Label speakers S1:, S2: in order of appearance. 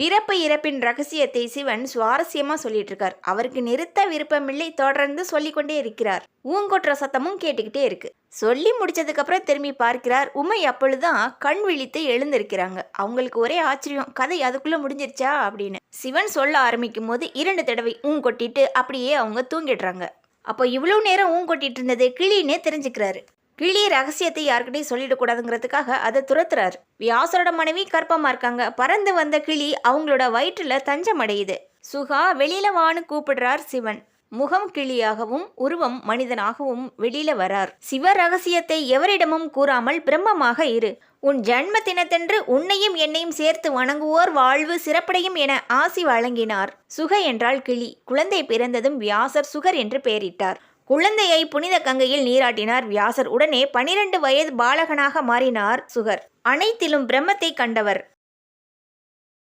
S1: பிறப்பு இறப்பின் ரகசியத்தை சிவன் சுவாரஸ்யமா சொல்லிட்டு இருக்கார். அவருக்கு நிறுத்த விருப்பமில்லை, தொடர்ந்து சொல்லிக்கொண்டே இருக்கிறார். ஊங்கொற்ற சத்தமும் கேட்டுக்கிட்டே இருக்கு. சொல்லி முடிச்சதுக்கு அப்புறம் திரும்பி பார்க்கிறார். உமை அப்பொழுதுதான் கண் விழித்து எழுந்திருக்கிறாங்க. அவங்களுக்கு ஒரே ஆச்சரியம், கதை அதுக்குள்ள முடிஞ்சிருச்சா அப்படின்னு. சிவன் சொல்ல ஆரம்பிக்கும் போது 2 தடவை ஊங்கொட்டிட்டு அப்படியே அவங்க தூங்கிடுறாங்க. அப்போ இவ்வளவு நேரம் ஊங்கொட்டிட்டு இருந்தது கிளின்னே தெரிஞ்சுக்கிறாரு. கிளி ரகசியத்தை யாருக்கிட்டையும் சொல்லிடக்கூடாதுங்கிறதுக்காக அதை துரத்துறாரு. வியாசரோட மனைவி கர்ப்பமா இருக்காங்க. பறந்து வந்த கிளி அவங்களோட வயிற்றுல தஞ்சம் அடையுது. சுகா வெளியில வான்னு கூப்பிடுறார் சிவன். முகம் கிளியாகவும் உருவம் மனிதனாகவும் வெளியில வரார். சிவ ரகசியத்தை எவரிடமும் கூறாமல் பிரம்மமாக இரு. உன் ஜன்ம தினத்தன்று உன்னையும் என்னையும் சேர்த்து வணங்குவோர் வாழ்வு சிறப்படையும் என ஆசி வழங்கினார். சுக என்றால் கிளி. குழந்தை பிறந்ததும் வியாசர் சுகர் என்று பெயரிட்டார். குழந்தையை புனித கங்கையில் நீராட்டினார் வியாசர். உடனே 12 வயது பாலகனாக மாறினார் சுகர். அனைத்திலும் பிரம்மத்தை கண்டவர்.